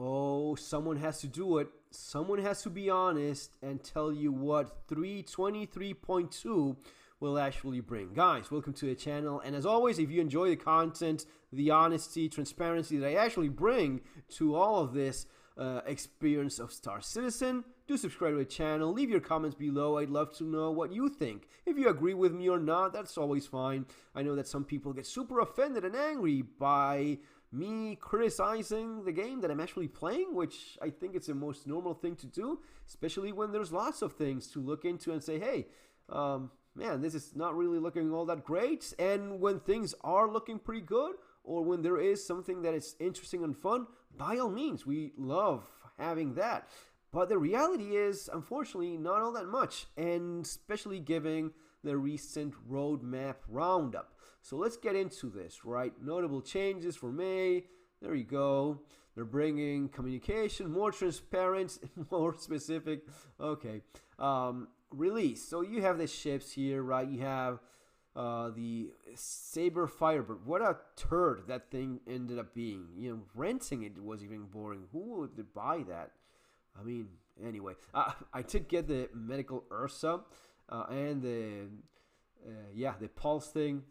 Oh, someone has to do it. Someone has to be honest and tell you what 323.2 will actually bring. Guys, welcome to the channel, and as always, if you enjoy the content, the honesty, transparency that I actually bring to all of this experience of Star Citizen, do subscribe to the channel, leave your comments below. I'd love to know what you think. If you agree with me or not, that's always fine. I know that some people get super offended and angry by me criticizing the game that I'm actually playing, which I think it's the most normal thing to do, especially when there's lots of things to look into and say, hey, man, this is not really looking all that great. And when things are looking pretty good, or when there is something that is interesting and fun, by all means, we love having that. But the reality is, unfortunately, not all that much, and especially given the recent roadmap roundup. So let's get into this, right? Notable changes for May. There you go. They're bringing communication, more transparent, more specific. Okay. Release. So you have the ships here, right? You have the Saber Firebird. What a turd that thing ended up being. You know, renting it was even boring. Who would buy that? I mean, anyway, I did get the medical Ursa and the pulse thing.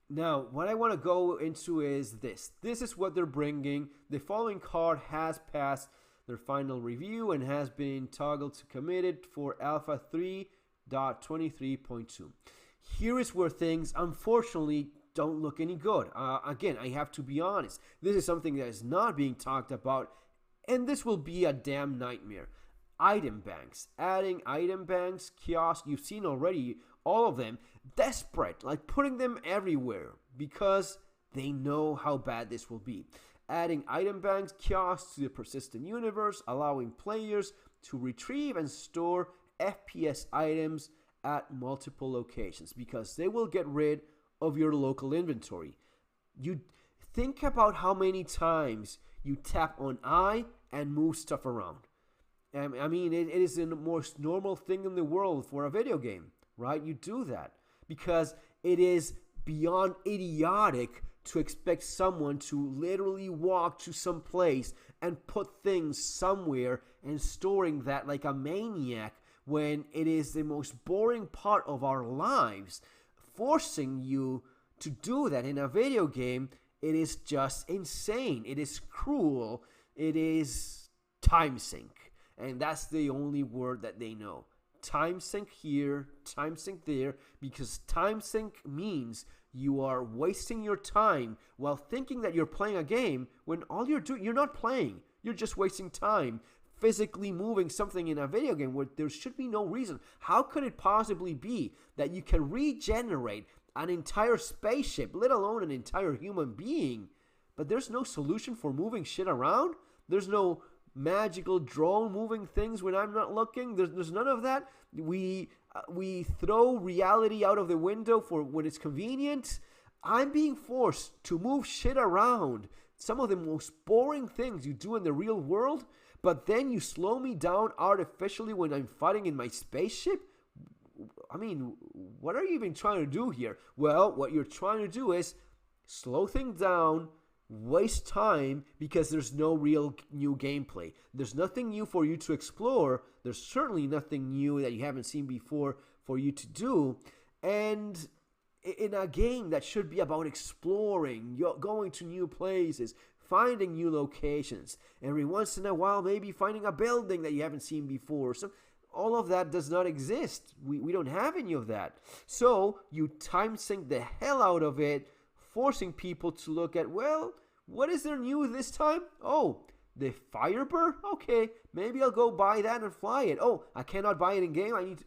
Now, what I want to go into is this. This is what they're bringing. The following card has passed their final review and has been toggled to committed for Alpha 3.23.2. Here is where things, unfortunately, don't look any good. Again, I have to be honest. This is something that is not being talked about, and this will be a damn nightmare. Item banks. Adding item banks, kiosks, you've seen already all of them, desperate, like putting them everywhere because they know how bad this will be. Adding item banks, kiosks to the persistent universe, allowing players to retrieve and store FPS items at multiple locations because they will get rid of your local inventory. You think about how many times you tap on I and move stuff around. I mean, it is the most normal thing in the world for a video game, right? You do that because it is beyond idiotic to expect someone to literally walk to some place and put things somewhere and storing that like a maniac when it is the most boring part of our lives. Forcing you to do that in a video game, it is just insane. It is cruel. It is time sink. And that's the only word that they know. Time sink here, time sink there, because time sink means you are wasting your time while thinking that you're playing a game when all you're doing, you're not playing. You're just wasting time physically moving something in a video game where there should be no reason. How could it possibly be that you can regenerate an entire spaceship, let alone an entire human being, but there's no solution for moving shit around? There's no magical drone moving things when I'm not looking. There's none of that. We throw reality out of the window for when it's convenient. I'm being forced to move shit around. Some of the most boring things you do in the real world, but then you slow me down artificially when I'm fighting in my spaceship? I mean, what are you even trying to do here? Well, what you're trying to do is slow things down, waste time because there's no real new gameplay. There's nothing new for you to explore. There's certainly nothing new that you haven't seen before for you to do. And in a game that should be about exploring, going to new places, finding new locations, every once in a while maybe finding a building that you haven't seen before. So all of that does not exist. We don't have any of that. So you time sink the hell out of it, forcing people to look at, well, what is there new this time? Oh, the Firebird? Okay, maybe I'll go buy that and fly it. Oh, I cannot buy it in game. I need to,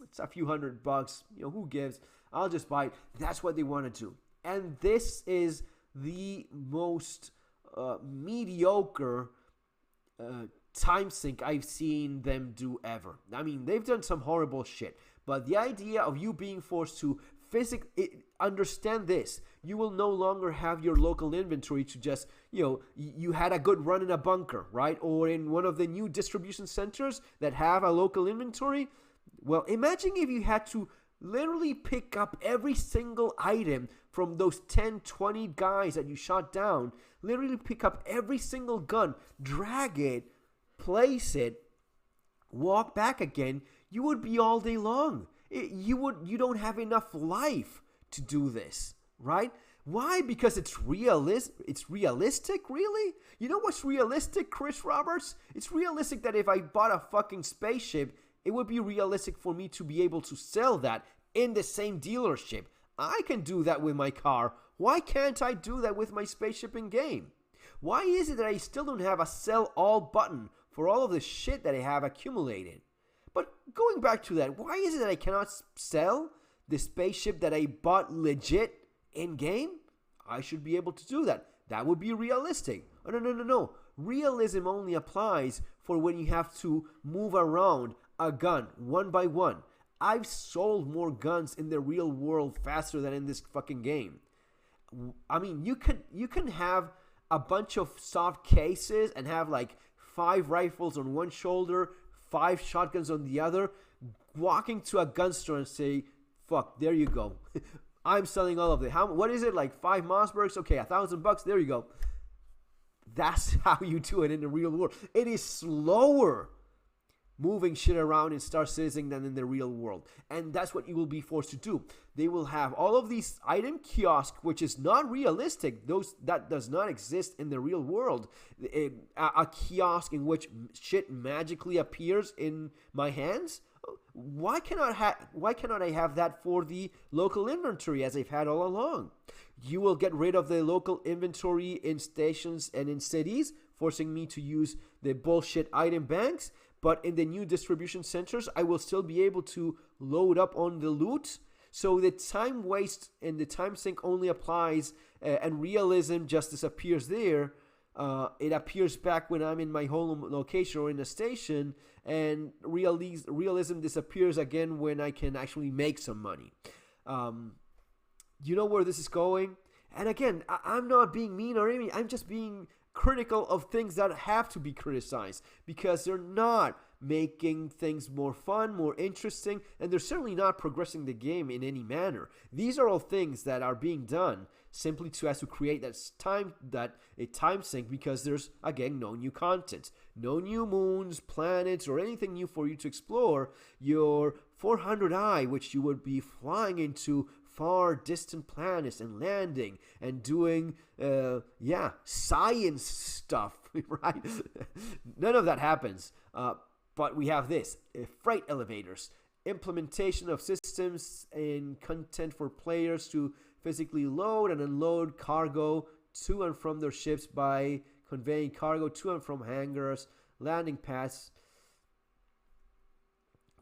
it's a few $100. You know, who gives? I'll just buy it. That's what they want to do. And this is the most mediocre time sink I've seen them do ever. I mean, they've done some horrible shit, but the idea of you being forced to physically understand this, you will no longer have your local inventory to just, you know, you had a good run in a bunker, right? Or in one of the new distribution centers that have a local inventory. Well, imagine if you had to literally pick up every single item from those 10, 20 guys that you shot down. literally pick up every single gun, drag it, place it, walk back again, you would be all day long. You don't have enough life to do this, right? Why? Because it's realistic, really? You know what's realistic, Chris Roberts? It's realistic that if I bought a fucking spaceship, it would be realistic for me to be able to sell that in the same dealership. I can do that with my car. Why can't I do that with my spaceship in game? Why is it that I still don't have a sell all button for all of the shit that I have accumulated? But going back to that, why is it that I cannot sell the spaceship that I bought legit in game? I should be able to do that. That would be realistic. Oh, no. Realism only applies for when you have to move around a gun one by one. I've sold more guns in the real world faster than in this fucking game. I mean, you can have a bunch of soft cases and have like 5 rifles on one shoulder, 5 shotguns on the other, walking to a gun store and say, fuck, there you go. I'm selling all of it. What is it, like 5 Mossbergs? Okay, $1,000, there you go. That's how you do it in the real world. It is slower moving shit around in Star Citizen than in the real world. And that's what you will be forced to do. They will have all of these item kiosks, which is not realistic. That does not exist in the real world. A kiosk in which shit magically appears in my hands. Why cannot I have that for the local inventory as I've had all along? You will get rid of the local inventory in stations and in cities, forcing me to use the bullshit item banks. But in the new distribution centers, I will still be able to load up on the loot. So the time waste and the time sink only applies, and realism just disappears there. It appears back when I'm in my home location or in a station, and realism disappears again when I can actually make some money. You know where this is going? And again, I'm not being mean or anything. I'm just being critical of things that have to be criticized because they're not making things more fun, more interesting, and they're certainly not progressing the game in any manner. These are all things that are being done simply to create a time sink because there's, again, no new content, no new moons, planets, or anything new for you to explore. Your 400i, which you would be flying into far distant planets and landing and doing science stuff, right? None of that happens. But we have this, freight elevators, implementation of systems and content for players to physically load and unload cargo to and from their ships by conveying cargo to and from hangars, landing pads.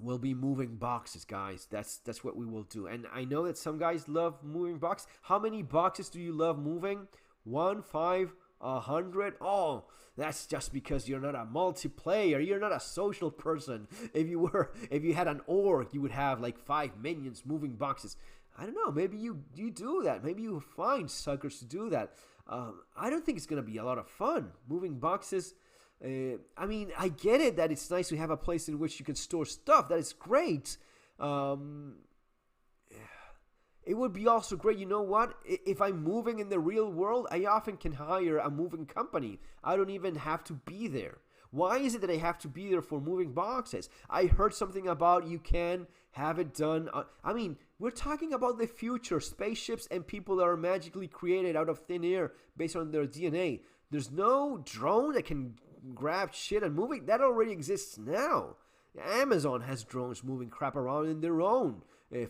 We'll be moving boxes, guys. That's what we will do. And I know that some guys love moving boxes. How many boxes do you love moving? 1, 5, 100? Oh, that's just because you're not a multiplayer. You're not a social person. If you had an org, you would have like 5 minions moving boxes. I don't know. Maybe you do that. Maybe you find suckers to do that. I don't think it's gonna be a lot of fun moving boxes. I mean, I get it that it's nice to have a place in which you can store stuff. That is great. It would be also great, you know what? If I'm moving in the real world, I often can hire a moving company. I don't even have to be there. Why is it that I have to be there for moving boxes? I heard something about you can have it done. I mean, we're talking about the future. Spaceships and people that are magically created out of thin air based on their DNA. There's no drone that can grab shit and move it. That already exists now. Amazon has drones moving crap around in their own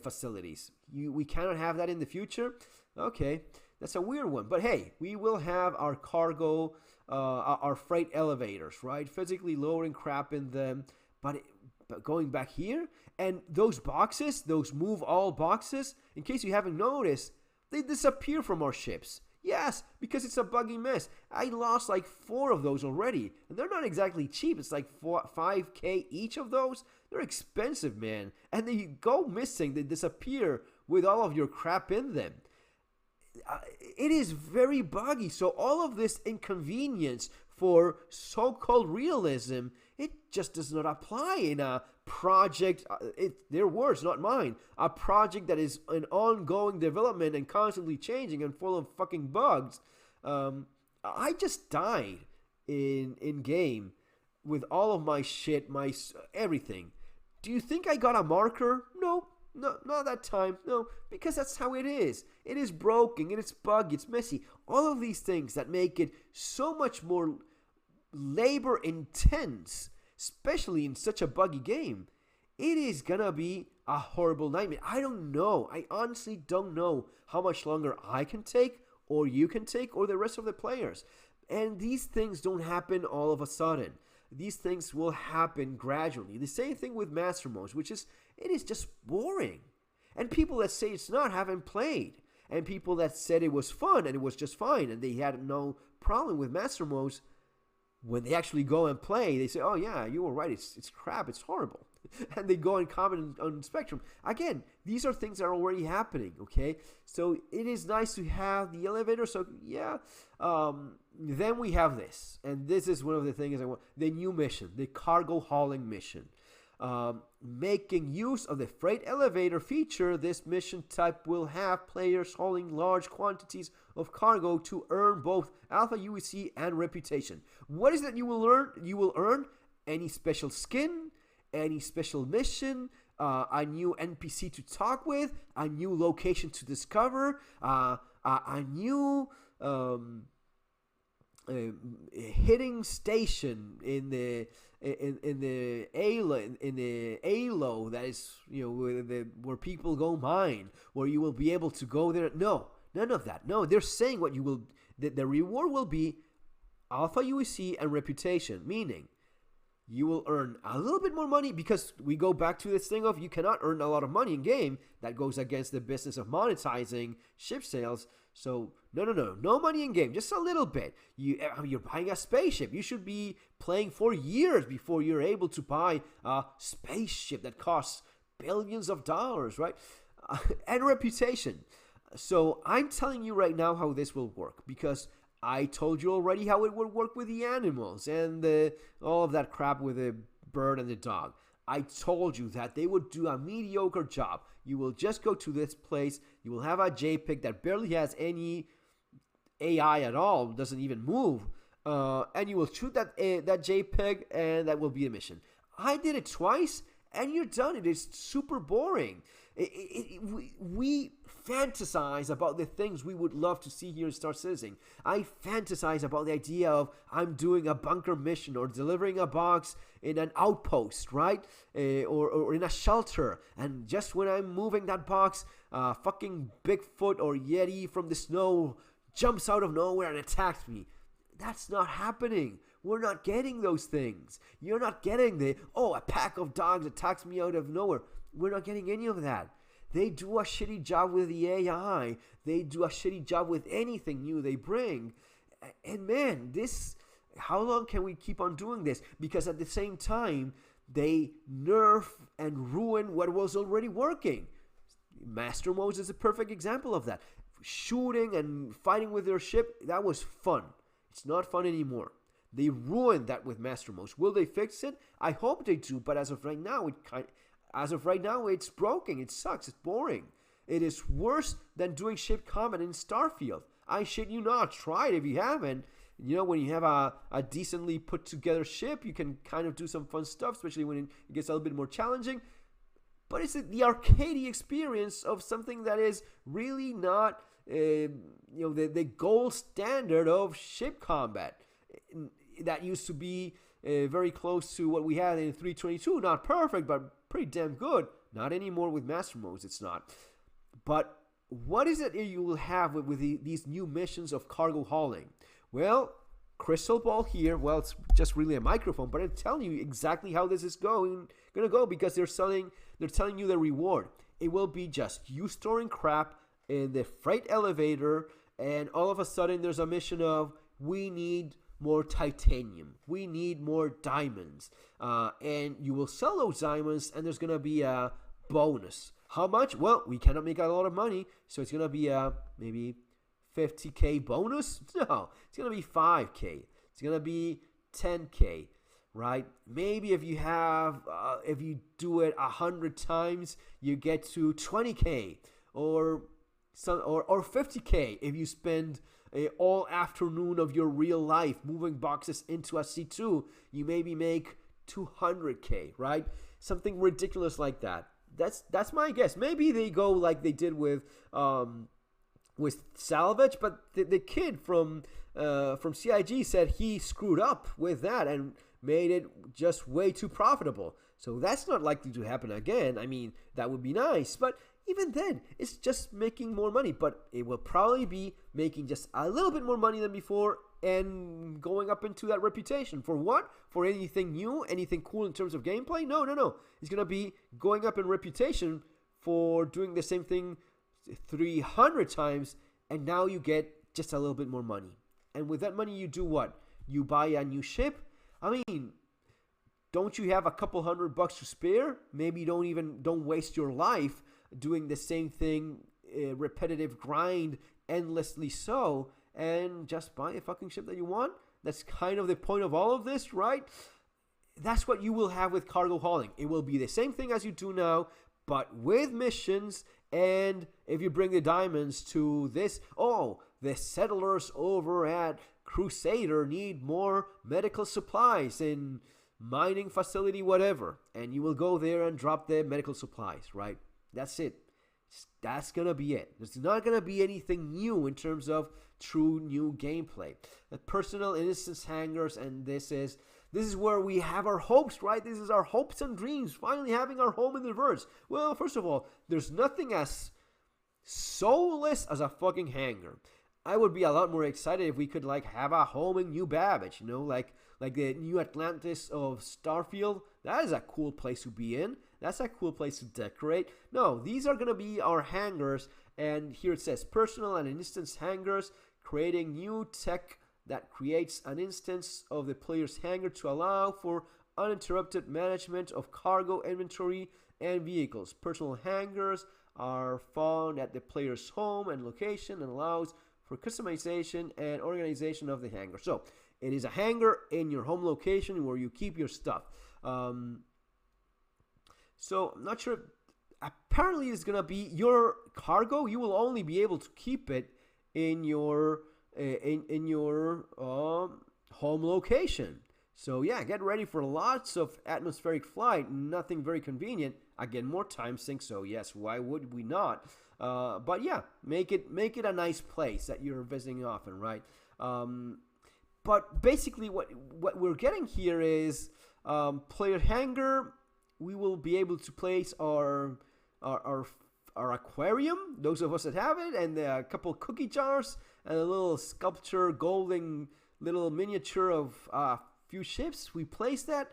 facilities. We cannot have that in the future? Okay, that's a weird one. But hey, we will have our cargo, our freight elevators, right? Physically loading crap in them. But going back here, and those boxes, those move all boxes, in case you haven't noticed, they disappear from our ships. Yes, because it's a buggy mess. I lost like 4 of those already. And they're not exactly cheap. It's like 5K each of those. They're expensive, man. And they go missing. They disappear with all of your crap in them. It is very buggy. So all of this inconvenience for so-called realism, it just does not apply in a project. Their words, not mine. A project that is an ongoing development and constantly changing and full of fucking bugs. I just died in game with all of my shit, my everything. Do you think I got a marker? No, not that time. No, because that's how it is. It is broken, and it's buggy, it's messy. All of these things that make it so much more labor intense, especially in such a buggy game. It is gonna be a horrible nightmare. I don't know. I honestly don't know how much longer I can take, or you can take, or the rest of the players. And these things don't happen all of a sudden. These things will happen gradually. The same thing with Master Modes, which is, it is just boring. And people that say it's not haven't played. And people that said it was fun and it was just fine and they had no problem with Master Modes, when they actually go and play, they say, oh yeah, you were right, it's crap, it's horrible. And they go and comment on Spectrum. Again, these are things that are already happening, okay? So it is nice to have the elevator. So yeah, then we have this. And this is one of the things I want. The new mission, the cargo hauling mission. Making use of the freight elevator feature, this mission type will have players hauling large quantities of cargo to earn both Alpha UEC and reputation. What is that you will earn? You will earn any special skin, any special mission, a new NPC to talk with, a new location to discover, a new hitting station in the ALO that is, where people go mine, where you will be able to go there. No, none of that. No, they're saying what you will. The reward will be Alpha UEC and reputation, meaning you will earn a little bit more money, because we go back to this thing of you cannot earn a lot of money in game. That goes against the business of monetizing ship sales. So no money in game, just a little bit. You're buying a spaceship. You should be playing for years before you're able to buy a spaceship that costs billions of dollars, right? And reputation. So I'm telling you right now how this will work, because I told you already how it would work with the animals and all of that crap with the bird and the dog. I told you that they would do a mediocre job. You will just go to this place. You will have a JPEG that barely has any AI at all, doesn't even move. And you will shoot that JPEG, and that will be a mission. I did it twice, and you're done. It is super boring. We fantasize about the things we would love to see here in Star Citizen. I fantasize about the idea of I'm doing a bunker mission or delivering a box in an outpost, right? Or in a shelter. And just when I'm moving that box, fucking Bigfoot or Yeti from the snow jumps out of nowhere and attacks me. That's not happening. We're not getting those things. You're not getting a pack of dogs attacks me out of nowhere. We're not getting any of that. They do a shitty job with the AI. They do a shitty job with anything new they bring. And man, how long can we keep on doing this? Because at the same time, they nerf and ruin what was already working. Master Modes is a perfect example of that. Shooting and fighting with their ship, that was fun. It's not fun anymore. They ruined that with Master Modes. Will they fix it? I hope they do, but as of right now, it's broken. It sucks. It's boring. It is worse than doing ship combat in Starfield. I shit you not. Try it if you haven't. When you have a decently put together ship, you can kind of do some fun stuff, especially when it gets a little bit more challenging. But it's the arcadey experience of something that is really not, the gold standard of ship combat. That used to be very close to what we had in 322. Not perfect, but pretty damn good. Not anymore with Master Modes, it's not. But what is it you will have with these new missions of cargo hauling? Well, crystal ball here. Well, it's just really a microphone, but I'm telling you exactly how this is gonna go, because they're telling you the reward. It will be just you storing crap in the freight elevator, and all of a sudden there's a mission of we need more titanium. We need more diamonds. And you will sell those diamonds, and there's going to be a bonus. How much? Well, we cannot make a lot of money, so it's going to be maybe 50K bonus? No, it's going to be 5K. It's going to be 10K, right? Maybe if you do it 100 times, you get to 20K, or 50K if you spend all afternoon of your real life moving boxes into a C2, you maybe make 200K, right? Something ridiculous like that. That's my guess. Maybe they go like they did with salvage, but the kid from CIG said he screwed up with that and made it just way too profitable. So that's not likely to happen again. I mean, that would be nice, but even then, it's just making more money. But it will probably be making just a little bit more money than before and going up into that reputation. For what? For anything new, anything cool in terms of gameplay? No. It's going to be going up in reputation for doing the same thing 300 times, and now you get just a little bit more money. And with that money, you do what? You buy a new ship? I mean, don't you have a couple $100 to spare? Maybe don't waste your life doing the same thing, repetitive grind, endlessly so, and just buy a fucking ship that you want. That's kind of the point of all of this, right? That's what you will have with cargo hauling. It will be the same thing as you do now, but with missions. And if you bring the diamonds to this, the settlers over at Crusader need more medical supplies in mining facility, whatever. And you will go there and drop the medical supplies, right? That's it. That's going to be it. There's not going to be anything new in terms of true new gameplay. The personal instance hangars, and this is where we have our hopes, right? This is our hopes and dreams, finally having our home in the verse. Well, first of all, there's nothing as soulless as a fucking hangar. I would be a lot more excited if we could have a home in New Babbage, like the New Atlantis of Starfield. That is a cool place to be in. That's a cool place to decorate. No, these are going to be our hangars, and here it says personal and instance hangars, creating new tech that creates an instance of the player's hangar to allow for uninterrupted management of cargo inventory and vehicles. Personal hangars are found at the player's home and location and allows for customization and organization of the hangar. So it is a hangar in your home location where you keep your stuff. So I'm not sure. Apparently it's going to be your cargo. You will only be able to keep it in your home location. So yeah, get ready for lots of atmospheric flight. Nothing very convenient. Again, more time sink. So yes, why would we not? But yeah, make it a nice place that you're visiting often, right? But basically, what we're getting here is player hangar. We will be able to place our aquarium, those of us that have it, and a couple cookie jars and a little sculpture, golden little miniature of a few ships. We place that.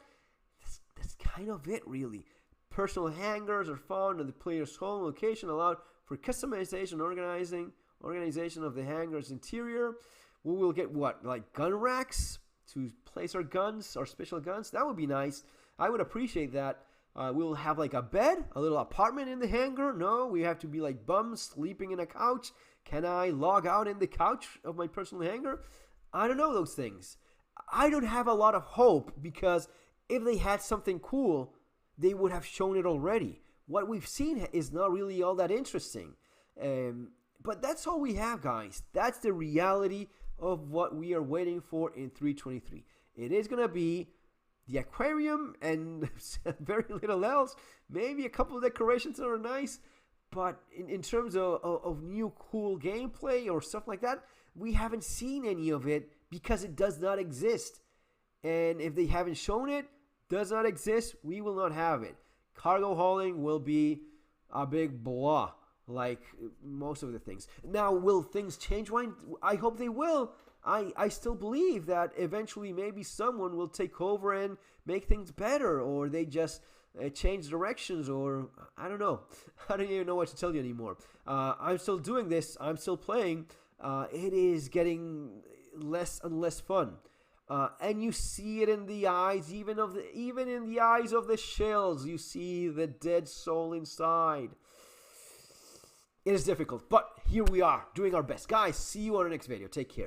That's kind of it, really. Personal hangars are found in the player's home location, allowed for customization, organization of the hangar's interior. We will get like gun racks to place our guns, our special guns. That would be nice. I would appreciate that. We'll have like a bed, a little apartment in the hangar. No, we have to be like bums sleeping in a couch. Can I log out in the couch of my personal hangar? I don't know those things. I don't have a lot of hope because if they had something cool, they would have shown it already. What we've seen is not really all that interesting. But that's all we have, guys. That's the reality of what we are waiting for in 3.23. It is going to be the aquarium and very little else. Maybe a couple of decorations that are nice. But in terms of new cool gameplay or stuff like that, we haven't seen any of it because it does not exist. And if they haven't shown it, does not exist, we will not have it. Cargo hauling will be a big blah, like most of the things. Now, will things change? I hope they will. I still believe that eventually maybe someone will take over and make things better, or they just change directions, or I don't know. I don't even know what to tell you anymore. I'm still doing this. I'm still playing. It is getting less and less fun. And you see it in the eyes, even in the eyes of the shells, you see the dead soul inside. It is difficult, but here we are doing our best. Guys, see you on the next video. Take care.